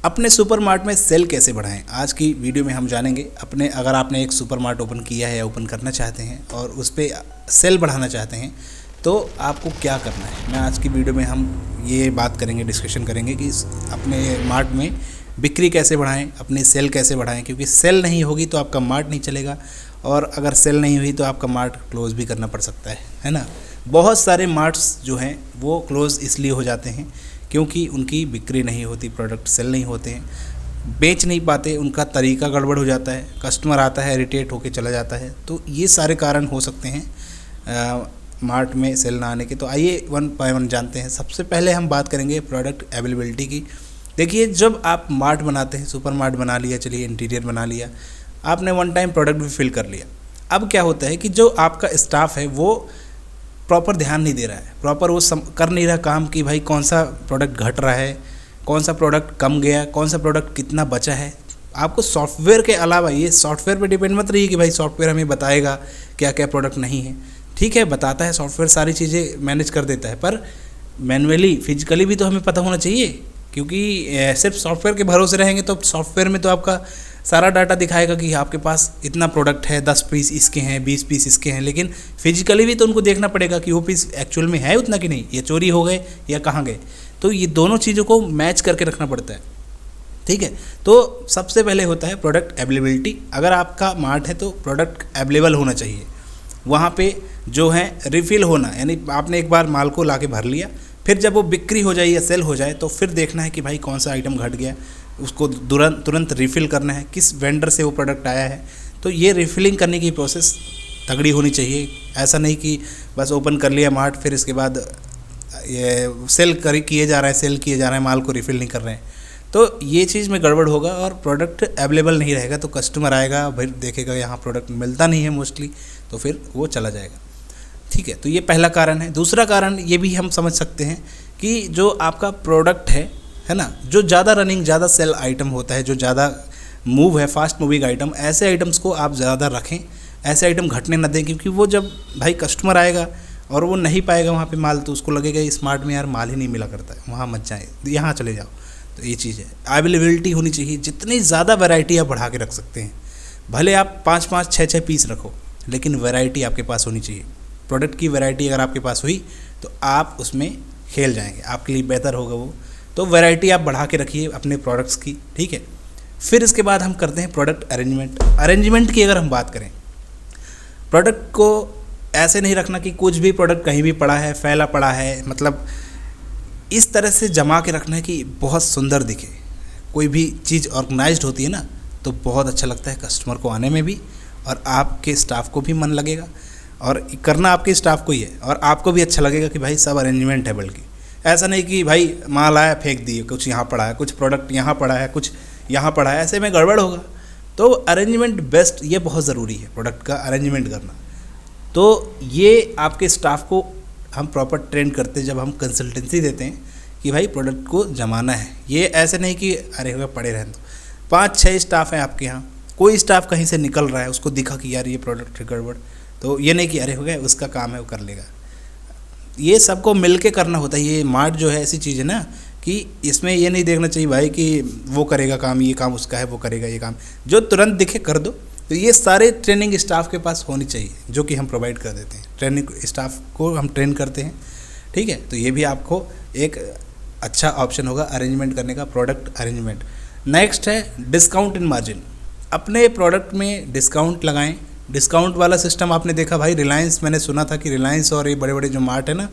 अपने सुपरमार्ट में सेल कैसे बढ़ाएं, आज की वीडियो में हम जानेंगे। अगर आपने एक सुपरमार्ट ओपन किया है या ओपन करना चाहते हैं और उस पर सेल बढ़ाना चाहते हैं तो आपको क्या करना है। मैं आज की वीडियो में हम ये बात करेंगे, डिस्कशन करेंगे कि अपने मार्ट में बिक्री कैसे बढ़ाएं, अपनी सेल कैसे बढ़ाएं, क्योंकि सेल नहीं होगी तो आपका मार्ट नहीं चलेगा और अगर सेल नहीं हुई तो आपका मार्ट क्लोज़ भी करना पड़ सकता है ना। बहुत सारे मार्ट्स जो हैं वो क्लोज़ इसलिए हो जाते हैं क्योंकि उनकी बिक्री नहीं होती, प्रोडक्ट सेल नहीं होते हैं, बेच नहीं पाते, उनका तरीका गड़बड़ हो जाता है, कस्टमर आता है इरिटेट होके चला जाता है। तो ये सारे कारण हो सकते हैं मार्ट में सेल ना आने के। तो आइए वन बाय वन जानते हैं। सबसे पहले हम बात करेंगे प्रोडक्ट अवेलेबिलिटी की। देखिए, जब आप मार्ट बनाते हैं, सुपर मार्ट बना लिया, चलिए इंटीरियर बना लिया, आपने वन टाइम प्रोडक्ट भी फिल कर लिया। अब क्या होता है कि जो आपका स्टाफ है वो प्रॉपर ध्यान नहीं दे रहा है, प्रॉपर वो कर नहीं रहा काम कि भाई कौन सा प्रोडक्ट घट रहा है, कौन सा प्रोडक्ट कम गया, कौन सा प्रोडक्ट कितना बचा है। आपको सॉफ्टवेयर के अलावा, ये सॉफ्टवेयर पे डिपेंड मत रहिए कि भाई सॉफ्टवेयर हमें बताएगा क्या क्या प्रोडक्ट नहीं है। ठीक है, बताता है सॉफ्टवेयर, सारी चीज़ें मैनेज कर देता है, पर मैनुअली फिजिकली भी तो हमें पता होना चाहिए, क्योंकि सिर्फ सॉफ्टवेयर के भरोसे रहेंगे तो सॉफ्टवेयर में तो आपका सारा डाटा दिखाएगा कि आपके पास इतना प्रोडक्ट है, 10 पीस इसके हैं, 20 पीस इसके हैं, लेकिन फिजिकली भी तो उनको देखना पड़ेगा कि वो पीस एक्चुअल में है उतना कि नहीं, ये चोरी हो गए या कहाँ गए। तो ये दोनों चीज़ों को मैच करके रखना पड़ता है। ठीक है, तो सबसे पहले होता है प्रोडक्ट अवेलेबिलिटी। अगर आपका मार्ट है तो प्रोडक्ट अवेलेबल होना चाहिए, वहाँ पे जो है रिफ़िल होना, यानी आपने एक बार माल को ला के भर लिया, फिर जब वो बिक्री हो जाए या सेल हो जाए तो फिर देखना है कि भाई कौन सा आइटम घट गया, उसको तुरंत रिफ़िल करना है, किस वेंडर से वो प्रोडक्ट आया है। तो ये रिफ़िलिंग करने की प्रोसेस तगड़ी होनी चाहिए। ऐसा नहीं कि बस ओपन कर लिया मार्ट, फिर इसके बाद ये किए जा रहा है, माल को रिफ़िल नहीं कर रहे हैं, तो ये चीज़ में गड़बड़ होगा और प्रोडक्ट अवेलेबल नहीं रहेगा। तो कस्टमर आएगा, भाई देखेगा यहाँ प्रोडक्ट मिलता नहीं है मोस्टली, तो फिर वो चला जाएगा। ठीक है, तो ये पहला कारण है। दूसरा कारण ये भी हम समझ सकते हैं कि जो आपका प्रोडक्ट है ना, जो ज़्यादा रनिंग, ज़्यादा सेल आइटम होता है, जो ज़्यादा मूव है, फास्ट मूविंग आइटम, ऐसे आइटम्स को आप ज़्यादा रखें, ऐसे आइटम घटने न दें, क्योंकि वो जब भाई कस्टमर आएगा और वो नहीं पाएगा वहाँ पे माल, तो उसको लगेगा इस मार्ट में यार माल ही नहीं मिला करता है, वहाँ मत जाए, यहाँ चले जाओ। तो ये चीज़ है, अवेलेबिलिटी होनी चाहिए। जितनी ज़्यादा वैरायटी आप बढ़ा के रख सकते हैं, भले आप 5-5, 6-6 पीस रखो, लेकिन वैरायटी आपके पास होनी चाहिए। प्रोडक्ट की वैरायटी अगर आपके पास हुई तो आप उसमें खेल जाएंगे, आपके लिए बेहतर होगा वो। तो वैरायटी आप बढ़ा के रखिए अपने प्रोडक्ट्स की। ठीक है, फिर इसके बाद हम करते हैं प्रोडक्ट अरेंजमेंट की। अगर हम बात करें, प्रोडक्ट को ऐसे नहीं रखना कि कुछ भी प्रोडक्ट कहीं भी पड़ा है, फैला पड़ा है, मतलब इस तरह से जमा के रखना है कि बहुत सुंदर दिखे। कोई भी चीज़ ऑर्गेनाइज्ड होती है ना तो बहुत अच्छा लगता है कस्टमर को आने में भी, और आपके स्टाफ को भी मन लगेगा, और करना आपके स्टाफ को ही है, और आपको भी अच्छा लगेगा कि भाई सब अरेंजमेंट है। बल्कि ऐसा नहीं कि भाई माल आया फेंक दिए, कुछ यहाँ पड़ा है, कुछ प्रोडक्ट यहाँ पड़ा है, कुछ यहाँ पड़ा है, ऐसे में गड़बड़ होगा। तो अरेंजमेंट बेस्ट, ये बहुत ज़रूरी है प्रोडक्ट का अरेंजमेंट करना। तो ये आपके स्टाफ को हम प्रॉपर ट्रेन करते हैं जब हम कंसल्टेंसी देते हैं कि भाई प्रोडक्ट को जमाना है। ये ऐसे नहीं कि अरे होगा पड़े रहने दो। 5-6 स्टाफ हैं आपके यहाँ, कोई स्टाफ कहीं से निकल रहा है, उसको दिखा कि यार ये प्रोडक्ट गड़बड़, तो ये नहीं कि अरे हो गया, उसका काम है वो कर लेगा। ये सबको मिल के करना होता है। ये मार्ट जो है ऐसी चीज़ है ना कि इसमें ये नहीं देखना चाहिए भाई कि वो करेगा काम, ये काम उसका है, वो करेगा ये काम, जो तुरंत दिखे कर दो। तो ये सारे ट्रेनिंग स्टाफ के पास होनी चाहिए, जो कि हम प्रोवाइड कर देते हैं। ट्रेनिंग स्टाफ को हम ट्रेन करते हैं। ठीक है, तो ये भी आपको एक अच्छा ऑप्शन होगा अरेंजमेंट करने का, प्रोडक्ट अरेंजमेंट। नेक्स्ट है डिस्काउंट इन मार्जिन। अपने प्रोडक्ट में डिस्काउंट लगाएं। डिस्काउंट वाला सिस्टम आपने देखा भाई, रिलायंस, मैंने सुना था कि रिलायंस और ये बड़े बड़े जो मार्ट है ना,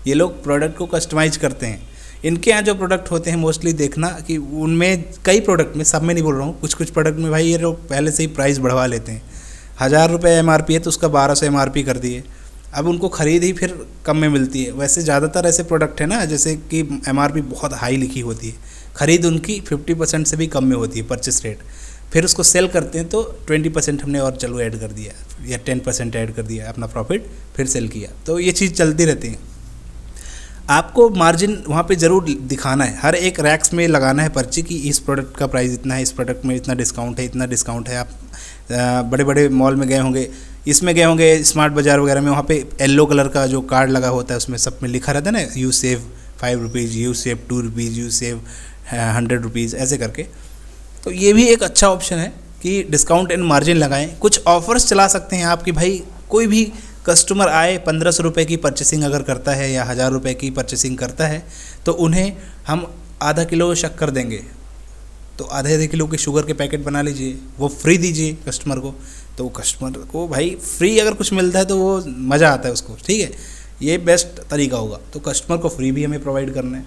ये लोग प्रोडक्ट को कस्टमाइज करते हैं। इनके यहाँ जो प्रोडक्ट होते हैं मोस्टली देखना कि उनमें कई प्रोडक्ट में, सब में नहीं बोल रहा हूँ, कुछ प्रोडक्ट में भाई ये लोग पहले से ही प्राइस बढ़वा लेते हैं। 1000 रुपये MRP है तो उसका 1200 MRP कर दिए, अब उनको ख़रीद ही फिर कम में मिलती है। वैसे ज़्यादातर ऐसे प्रोडक्ट है ना जैसे कि MRP बहुत हाई लिखी होती है, ख़रीद उनकी 50% से भी कम में होती है परचेस रेट, फिर उसको सेल करते हैं तो 20% हमने और चलो ऐड कर दिया या 10% ऐड कर दिया अपना प्रॉफिट, फिर सेल किया। तो ये चीज़ चलती रहती है। आपको मार्जिन वहाँ पे ज़रूर दिखाना है, हर एक रैक्स में लगाना है पर्ची कि इस प्रोडक्ट का प्राइस इतना है, इस प्रोडक्ट में इतना डिस्काउंट है, इतना डिस्काउंट है। आप बड़े बड़े मॉल में गए होंगे, इसमें गए होंगे स्मार्ट बाज़ार वगैरह में, वहाँ पे येलो कलर का जो कार्ड लगा होता है उसमें सब में लिखा रहता है ना, you save 5 rupees, you save 2 rupees, you save 100 rupees ऐसे करके। तो ये भी एक अच्छा ऑप्शन है कि डिस्काउंट एंड मार्जिन लगाएं। कुछ ऑफर्स चला सकते हैं आप कि भाई कोई भी कस्टमर आए 1500 रुपये की परचेसिंग अगर करता है या 1000 रुपये की परचेसिंग करता है तो उन्हें हम आधा किलो शक्कर देंगे, तो आधे किलो के शुगर के पैकेट बना लीजिए, वो फ्री दीजिए कस्टमर को। तो कस्टमर को भाई फ्री अगर कुछ मिलता है तो वो मज़ा आता है उसको, ठीक है, ये बेस्ट तरीका होगा। तो कस्टमर को फ्री भी हमें प्रोवाइड करना है।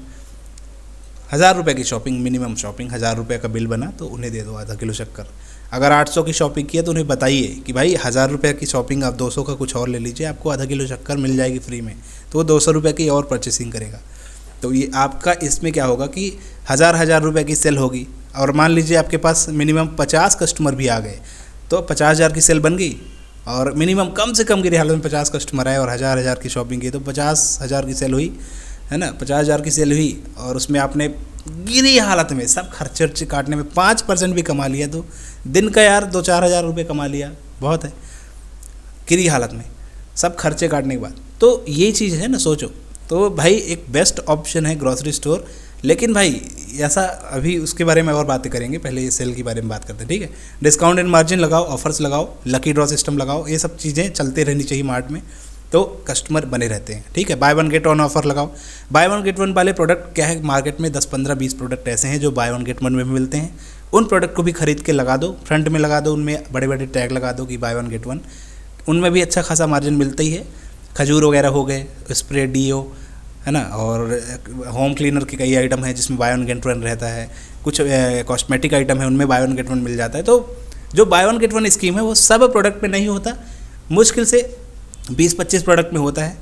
1000 रुपये की शॉपिंग, मिनिमम शॉपिंग 1000 रुपये का बिल बना तो उन्हें दे दो आधा किलो शक्कर। अगर 800 की शॉपिंग की है तो उन्हें बताइए कि भाई 1000 रुपये की शॉपिंग आप 200 का कुछ और ले लीजिए, आपको आधा किलो शक्कर मिल जाएगी फ्री में, तो वो 200 रुपये की और परचेसिंग करेगा। तो ये आपका इसमें क्या होगा कि 1000 रुपये की सेल होगी, और मान लीजिए आपके पास मिनिमम 50 कस्टमर भी आ गए तो 50,000 की सेल बन गई। और मिनिमम कम से कम की हालत में 50 कस्टमर आए और 1000 की शॉपिंग की तो 50,000 की सेल हुई, है ना, 50,000 की सेल हुई। और उसमें आपने गिरी हालत में सब खर्चे वर्चे काटने में 5% भी कमा लिया तो दिन का यार 2-4 हज़ार रुपये कमा लिया, बहुत है गिरी हालत में सब खर्चे काटने के बाद। तो ये चीज़ है ना, सोचो। तो भाई एक बेस्ट ऑप्शन है ग्रॉसरी स्टोर। लेकिन भाई ऐसा अभी उसके बारे में और बातें करेंगे, पहले ये सेल के बारे में बात करते हैं, ठीक है। डिस्काउंट एंड मार्जिन लगाओ, ऑफर्स लगाओ, लकी ड्रॉ सिस्टम लगाओ, ये सब चीज़ें चलते रहनी चाहिए मार्ट में, तो कस्टमर बने रहते हैं, ठीक है। By one get one offer लगाओ। बाय वन गेट वन वाले प्रोडक्ट क्या है, मार्केट में 10, 15, 20 प्रोडक्ट ऐसे हैं जो बाय वन गेट वन में मिलते हैं। उन प्रोडक्ट को भी खरीद के लगा दो, फ्रंट में लगा दो, उनमें बड़े बड़े टैग लगा दो कि बाय वन गेट वन। उनमें भी अच्छा खासा मार्जिन मिलता ही है। खजूर वगैरह हो गए, स्प्रे, डीओ, है ना, और होम क्लीनर के कई आइटम हैं जिसमें बाय वन गेट वन रहता है। कुछ कॉस्मेटिक आइटम है उनमें बाय वन गेट वन मिल जाता है। तो जो by one get one scheme है वो सब प्रोडक्ट में नहीं होता, मुश्किल से 20-25 प्रोडक्ट में होता है।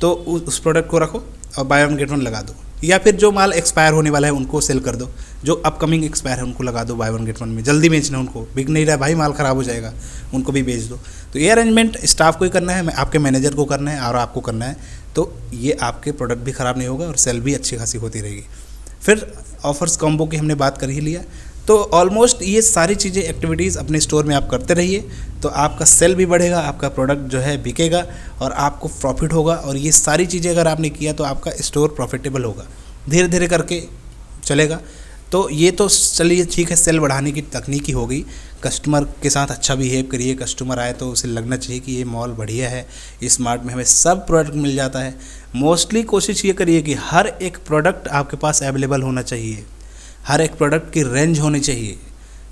तो उस प्रोडक्ट को रखो और बाय वन गेट वन लगा दो, या फिर जो माल एक्सपायर होने वाला है उनको सेल कर दो, जो अपकमिंग एक्सपायर है उनको लगा दो बाय वन गेट वन में। जल्दी बेचना, उनको बिक नहीं रहा भाई, माल ख़राब हो जाएगा, उनको भी बेच दो। तो ये अरेंजमेंट स्टाफ को ही करना है, आपके मैनेजर को करना है और आपको करना है। तो ये आपके प्रोडक्ट भी ख़राब नहीं होगा और सेल भी अच्छी खासी होती रहेगी। फिर ऑफर्स कॉम्बो की हमने बात कर ही लिया। तो ऑलमोस्ट ये सारी चीज़ें एक्टिविटीज़ अपने स्टोर में आप करते रहिए, तो आपका सेल भी बढ़ेगा, आपका प्रोडक्ट जो है बिकेगा और आपको प्रॉफिट होगा। और ये सारी चीज़ें अगर आपने किया तो आपका स्टोर प्रॉफिटेबल होगा, धीरे धीरे करके चलेगा। तो ये तो चलिए ठीक है, सेल बढ़ाने की तकनीकी हो गई। कस्टमर के साथ अच्छा बिहेव करिए, कस्टमर आए तो उसे लगना चाहिए कि ये मॉल बढ़िया है, इस मार्ट में हमें सब प्रोडक्ट मिल जाता है। मोस्टली कोशिश ये करिए कि हर एक प्रोडक्ट आपके पास अवेलेबल होना चाहिए, हर एक प्रोडक्ट की रेंज होनी चाहिए।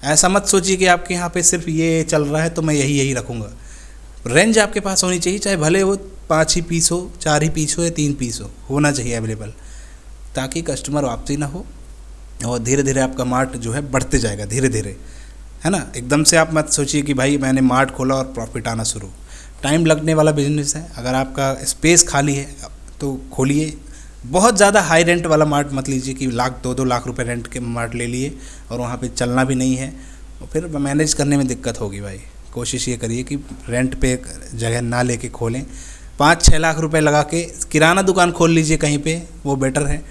ऐसा मत सोचिए कि आपके यहाँ पे सिर्फ ये चल रहा है तो मैं यही रखूँगा। रेंज आपके पास होनी चाहिए, चाहे भले वो 5 ही पीस हो, 4 ही पीस हो या 3 पीस हो, होना चाहिए अवेलेबल, ताकि कस्टमर वापसी ना हो और धीरे धीरे आपका मार्ट जो है बढ़ते जाएगा, धीरे धीरे, है ना। एकदम से आप मत सोचिए कि भाई मैंने मार्ट खोला और प्रॉफिट आना शुरू। टाइम लगने वाला बिजनेस है। अगर आपका स्पेस खाली है तो खोलिए। बहुत ज़्यादा हाई रेंट वाला मार्ट मत लीजिए कि 1-2 लाख रुपए रेंट के मार्ट ले लिए और वहाँ पे चलना भी नहीं है, और फिर मैनेज करने में दिक्कत होगी भाई। कोशिश ये करिए कि रेंट पे जगह ना लेके खोलें। 5-6 लाख रुपए लगा के किराना दुकान खोल लीजिए कहीं पे, वो बेटर है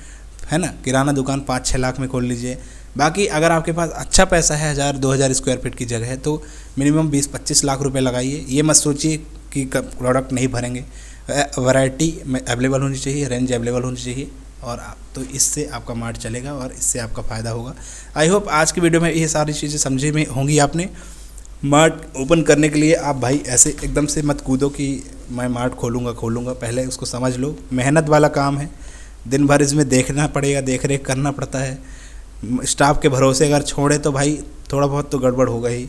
ना। किराना दुकान 5-6 लाख में खोल लीजिए। बाकी अगर आपके पास अच्छा पैसा है, 1000-2000 स्क्वायर फीट की जगह है, तो मिनिमम 20-25 लाख रुपए लगाइए। ये मत सोचिए कि प्रोडक्ट नहीं भरेंगे। वैरायटी में अवेलेबल होनी चाहिए, रेंज अवेलेबल होनी चाहिए, और तो इससे आपका मार्ट चलेगा और इससे आपका फ़ायदा होगा। आई होप आज की वीडियो में ये सारी चीज़ें समझी में होंगी आपने। मार्ट ओपन करने के लिए आप भाई ऐसे एकदम से मत कूदो कि मैं मार्ट खोलूँगा। पहले उसको समझ लो, मेहनत वाला काम है, दिन भर इसमें देखना पड़ेगा, देख रेख करना पड़ता है। स्टाफ के भरोसे अगर छोड़े तो भाई थोड़ा बहुत तो गड़बड़ होगा ही,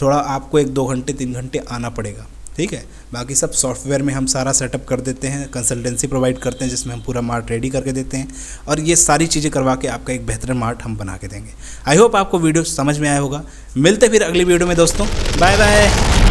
थोड़ा आपको 1-2 घंटे 3 घंटे आना पड़ेगा, ठीक है। बाकी सब सॉफ्टवेयर में हम सारा सेटअप कर देते हैं, कंसल्टेंसी प्रोवाइड करते हैं जिसमें हम पूरा मार्ट रेडी करके देते हैं, और ये सारी चीज़ें करवा के आपका एक बेहतर मार्ट हम बना के देंगे। आई होप आपको वीडियो समझ में आया होगा। मिलते फिर अगली वीडियो में दोस्तों, बाय बाय।